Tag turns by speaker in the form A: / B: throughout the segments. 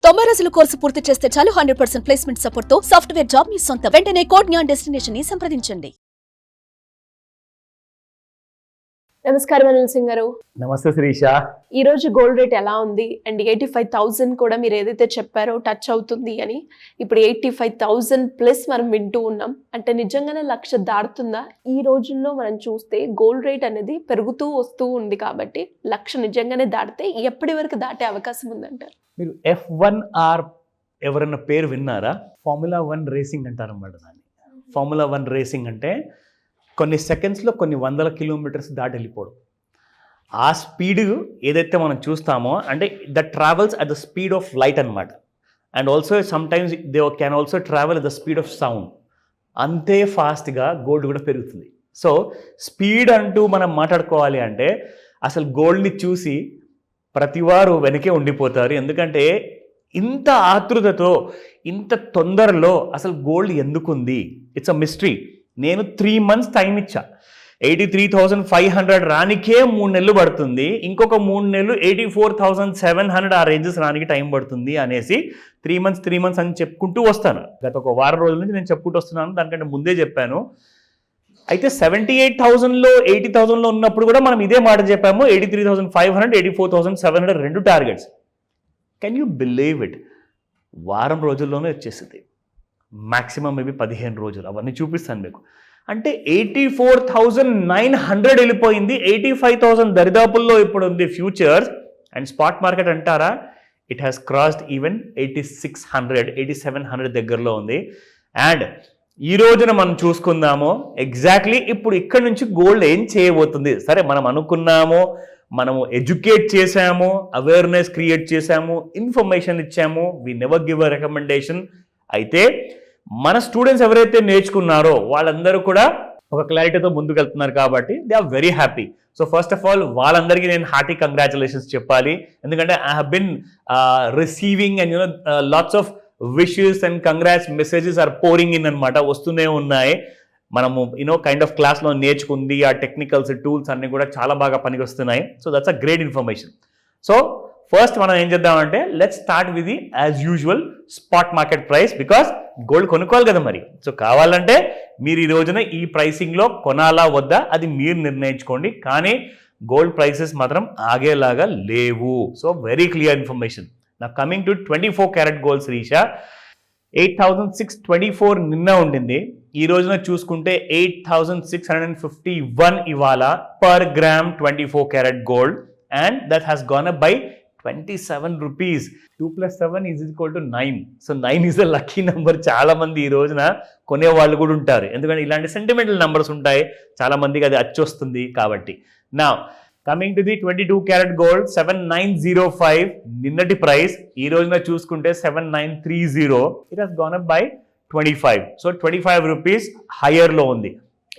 A: 90 రోజుల కోర్సు పూర్తి చేస్తే చాలు 100% ప్లేస్మెంట్ సపోర్ట్ తో సాఫ్ట్వేర్ జాబ్ మీ సొంతం. వెంటనే కోడ్ జ్ఞాన్ డెస్టినేషన్ ని సంప్రదించండి.
B: నమస్కారం అనిల్ సింగ్ గారు.
C: నమస్తే శిరీష.
B: ఈ రోజు గోల్డ్ రేట్ ఎలా ఉంది? అండ్ 85,000 కూడా మీరు ఏదైతే చెప్పారో టచ్ అవుతుంది అని, ఇప్పుడు 85,000 ప్లస్ మనం వింటూ ఉన్నాం. అంటే నిజంగానే 1,00,000 దాటుతుందా? ఈ రోజుల్లో మనం చూస్తే గోల్డ్ రేట్ అనేది పెరుగుతూ వస్తూ ఉంది కాబట్టి 1,00,000 నిజంగానే దాటితే ఎప్పటి వరకు దాటే అవకాశం ఉందంటారు?
C: మీరు F1R ఎవరన్నా పేరు విన్నారా? ఫార్ములా 1 రేసింగ్ అంటారన్నమాట దాన్ని. ఫార్ములా 1 రేసింగ్ అంటే కొన్ని సెకండ్స్లో కొన్ని వందల కిలోమీటర్స్ దాటి వెళ్ళిపోవడం. ఆ స్పీడ్ ఏదైతే మనం చూస్తామో అంటే that travels at the speed of light అనమాట. And also sometimes they can also travel at the speed of sound. అంతే ఫాస్ట్గా గోల్డ్ కూడా పెరుగుతుంది. సో స్పీడ్ అంటూ మనం మాట్లాడుకోవాలి అంటే అసలు గోల్డ్ని చూసి ప్రతివారు వెనకే ఉండిపోతారు. ఎందుకంటే ఇంత ఆతృతతో ఇంత తొందరలో అసలు గోల్డ్ ఎందుకుంది? It's a mystery. నేను 3 months టైం ఇచ్చా. 83,500 రానికే 3 నెలలు పడుతుంది, ఇంకొక 3 నెలలు 84,700 ఆ రేంజెస్ రానికి టైం పడుతుంది అనేసి 3 months అని చెప్పుకుంటూ వస్తాను. గత ఒక వారం రోజుల నుంచి నేను చెప్పుకుంటూ వస్తున్నాను. దానికంటే ముందే చెప్పాను. అయితే 78,000లో 80,000లో ఉన్నప్పుడు కూడా మనం ఇదే మాట చెప్పాము. 83,500 84,700 రెండు targets. Can you believe it? వారం రోజుల్లోనే వచ్చేసింది. మ్యాక్సిమం మేబీ 15 రోజులు. అవన్నీ చూపిస్తాను మీకు. అంటే 84,900 వెళ్ళిపోయింది. 85,000 దరిదాపుల్లో ఇప్పుడు ఉంది ఫ్యూచర్స్. అండ్ స్పాట్ మార్కెట్ అంటారా, ఇట్ హ్యాస్ క్రాస్డ్ ఈవెన్ 8600 8700 దగ్గరలో ఉంది. అండ్ ఈ రోజున మనం చూసుకుందాము ఎగ్జాక్ట్లీ ఇప్పుడు ఇక్కడ నుంచి గోల్డ్ ఏం చేయబోతుంది. సరే, మనం అనుకున్నాము, మనము ఎడ్యుకేట్ చేసాము, అవేర్నెస్ క్రియేట్ చేసాము, ఇన్ఫర్మేషన్ ఇచ్చాము, we never give a recommendation. అయితే మన స్టూడెంట్స్ ఎవరైతే నేర్చుకున్నారో వాళ్ళందరూ కూడా ఒక క్లారిటీతో ముందుకు వెళ్తున్నారు కాబట్టి they are very happy. So first of all వాళ్ళందరికీ నేను హార్టీ కంగ్రాచులేషన్స్ చెప్పాలి. ఎందుకంటే I have been receiving and lots of wishes and congrats messages are pouring in అనమాట, వస్తూనే ఉన్నాయి. మనము కైండ్ ఆఫ్ క్లాస్లో నేర్చుకుంది ఆ టెక్నికల్స్ టూల్స్ అన్నీ కూడా చాలా బాగా పనికొస్తున్నాయి. So that's a great information. So first మనం ఏం చేద్దామంటే let's start with the as usual spot market price, because gold కొనుక్కోవాలి కదా మరి. సో కావాలంటే మీరు ఈ రోజున ఈ ప్రైసింగ్లో కొనాలా వద్దా అది మీరు నిర్ణయించుకోండి. కానీ గోల్డ్ ప్రైసెస్ మాత్రం ఆగేలాగా లేవు. So very clear information. నా coming to 24 carat gold Srisha, 8,624 నిన్న ఉండింది. ఈ రోజున చూసుకుంటే 8,651 ఇవాళ per gram 24 carat gold. And that has gone up by 27 rupees. 2 + 7 = 9. So 9 is a lucky number. చాలా మంది ఈ రోజున కొనే వాళ్ళు కూడా ఉంటారు. ఎందుకంటే ఇలాంటి సెంటిమెంటల్ నెంబర్స్ ఉంటాయి, చాలా మందికి అది అచ్చొస్తుంది కాబట్టి. నా coming to the 22 carat gold 7,905 నిన్నటి ప్రైస్. ఈ రోజున చూసుకుంటే 7,930. It has gonna up by 25. So 25 rupees హయ్యర్లో ఉంది.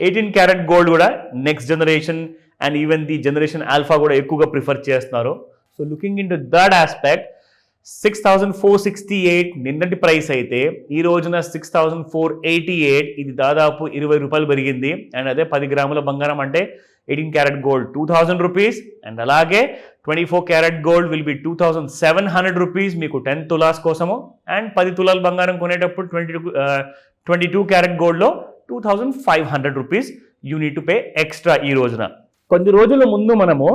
C: 18 క్యారెట్ గోల్డ్ కూడా next generation and even the generation alpha కూడా ఎక్కువగా ప్రిఫర్ చేస్తున్నారు. So looking in to that aspect 6,468 నిన్నటి ప్రైస్ అయితే ఈ రోజున 6,488. ఇది దాదాపు 20 రూపాయలు పెరిగింది. అండ్ అదే 10 గ్రాముల బంగారం అంటే 18 క్యారెట్ గోల్డ్ 2,000 rupees. అండ్ అలాగే 24 carat gold will be 2,700 rupees మీకు 10 తులాస్ కోసము. అండ్ 10 తులాల బంగారం కొనేటప్పుడు 22 క్యారెట్ గోల్డ్లో 2,500 rupees you need to pay extra. ఈ రోజున కొన్ని రోజుల ముందు మనము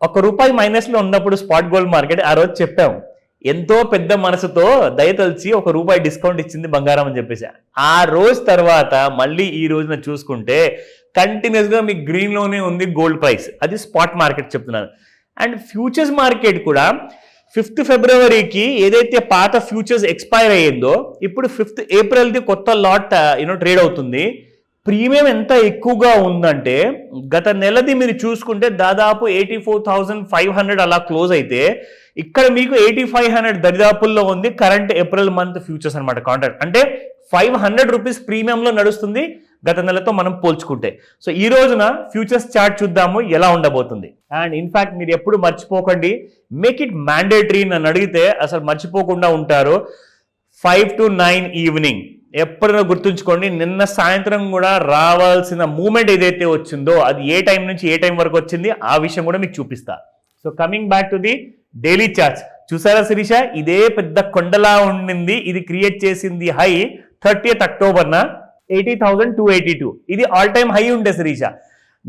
C: ₹1 మైనస్లో ఉన్నప్పుడు స్పాట్ గోల్డ్ మార్కెట్ ఆ రోజు చెప్పాము, ఎంతో పెద్ద మనసుతో దయతలిచి ₹1 డిస్కౌంట్ ఇచ్చింది బంగారం అని చెప్పేసి. ఆ రోజు తర్వాత మళ్ళీ ఈ రోజున చూసుకుంటే కంటిన్యూస్గా మీకు గ్రీన్లోనే ఉంది గోల్డ్ ప్రైస్. అది స్పాట్ మార్కెట్ చెప్తున్నాను. అండ్ ఫ్యూచర్స్ మార్కెట్ కూడా 5th Februaryకి ఏదైతే పాత ఫ్యూచర్స్ ఎక్స్పైర్ అయ్యిందో ఇప్పుడు 5th Aprilది కొత్త లాట్ ట్రేడ్ అవుతుంది. ప్రీమియం ఎంత ఎక్కువగా ఉందంటే గత నెలది మీరు చూసుకుంటే దాదాపు 84,500 అలా క్లోజ్ అయితే ఇక్కడ మీకు 8,500 దరిదాపుల్లో ఉంది కరెంట్ ఏప్రిల్ మంత్ ఫ్యూచర్స్ అనమాట కాంట్రాక్ట్. అంటే 500 రూపీస్ ప్రీమియంలో నడుస్తుంది గత నెలతో మనం పోల్చుకుంటే. సో ఈ రోజున ఫ్యూచర్స్ చార్ట్ చూద్దాము ఎలా ఉండబోతుంది. అండ్ ఇన్ఫాక్ట్ మీరు ఎప్పుడు మర్చిపోకండి, మేక్ ఇట్ మ్యాండేటరీ నన్ను అడిగితే అసలు మర్చిపోకుండా ఉంటారు. 5 to 9 ఈవినింగ్ ఎప్పుడైనా గుర్తుంచుకోండి. నిన్న సాయంత్రం కూడా రావాల్సిన మూమెంట్ ఏదైతే వచ్చిందో అది ఏ టైం నుంచి ఏ టైం వరకు వచ్చింది ఆ విషయం కూడా మీకు చూపిస్తా. So coming back to the daily charts, చూసారా శిరీష, ఇదే పెద్ద కొండలా ఉండింది, ఇది క్రియేట్ చేసింది హై 30th అక్టోబర్న 80,282. ఇది ఆల్ టైమ్ హై ఉండే శిరీష.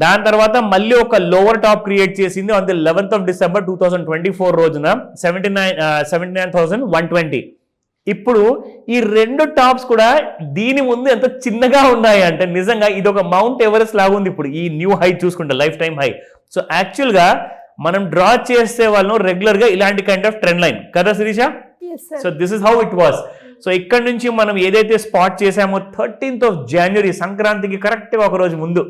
C: దాని తర్వాత మళ్ళీ ఒక లోవర్ టాప్ క్రియేట్ చేసింది on the 11th of December 2024 రోజున 79,120. ఇప్పుడు ఈ రెండు టాప్స్ కూడా దీని ముందు ఎంత చిన్నగా ఉన్నాయి అంటే నిజంగా ఇది ఒక మౌంట్ ఎవరెస్ట్ లాగా ఉంది ఇప్పుడు ఈ న్యూ హై చూసుకుంటే, లైఫ్ టైమ్ హై. సో యాక్చువల్గా మనం డ్రా చేసే వాళ్ళను రెగ్యులర్ గా ఇలాంటి కైండ్ ఆఫ్ ట్రెండ్ లైన్ కదా Sirisha. So this is how it was. సో ఇక్కడ నుంచి మనం ఏదైతే స్పాట్ చేసామో 13th of January సంక్రాంతికి కరెక్ట్గా ఒక రోజు ముందు,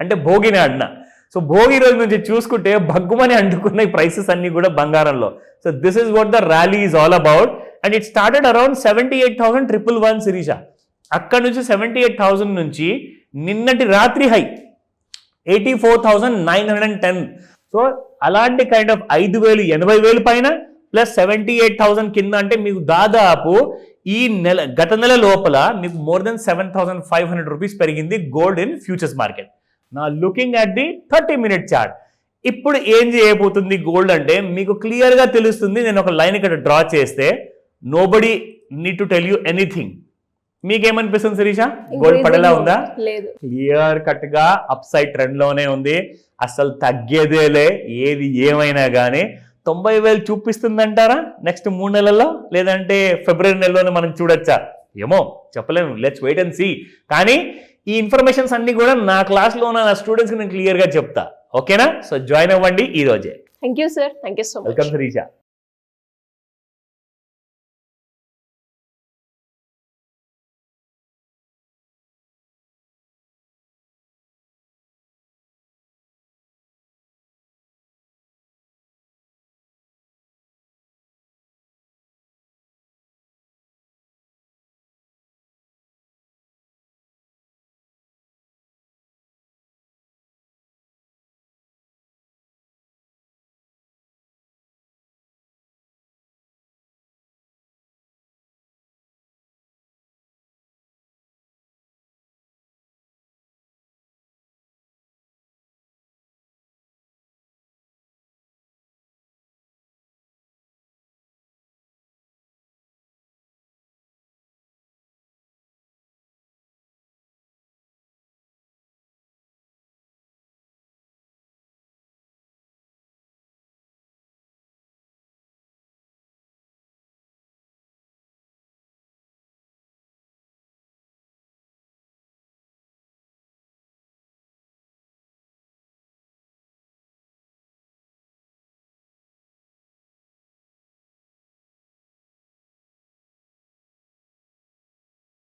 C: అంటే భోగిని ఆడిన. సో భోగి రోజు నుంచి చూసుకుంటే భగ్గుమని అంటుకున్న ఈ ప్రైసెస్ అన్ని కూడా బంగారంలో. So this is what the rally is all about. And it started around 78,111 Sirisha. అక్కడ నుంచి 78,000 నుంచి నిన్నటి రాత్రి హై 84,910. సో అలాంటి కైండ్ ఆఫ్ 5,000 80,000 పైన ప్లస్ 78,000 కింద అంటే మీకు దాదాపు ఈ నెల గత నెల లోపల మీకు మోర్ దెన్ 7,500 రూపీస్ పెరిగింది గోల్డ్ ఇన్ ఫ్యూచర్స్ మార్కెట్. నా looking at the 30-minute chart. ఇప్పుడు ఏం చేయబోతుంది గోల్డ్ అంటే మీకు క్లియర్గా తెలుస్తుంది. నేను ఒక లైన్ ఇక్కడ డ్రా చేస్తే nobody need to tell you anything. మీకేమనిపిస్తుంది శిరీష, గోల్డ్ పడేలా ఉందా?
B: లేదు,
C: క్లియర్ కట్ గా అప్ సైడ్ ట్రెండ్ లోనే ఉంది, అసలు తగ్గేదేలే ఏది ఏమైనా కానీ. 90,000 చూపిస్తుందంటారా నెక్స్ట్ 3 నెలల్లో, లేదంటే ఫిబ్రవరి నెలలోనే మనం చూడొచ్చా? ఏమో చెప్పలేము, లెట్స్ వెయిట్ అండ్ సీ. కానీ ఈ ఇన్ఫర్మేషన్స్ అన్ని కూడా నా క్లాస్లో ఉన్న నా స్టూడెంట్స్కి నేను క్లియర్గా చెప్తా, ఓకేనా? సో జాయిన్ అవ్వండి ఈ రోజే.
B: Thank you sir, thank you so much.
C: Welcome Sirisha.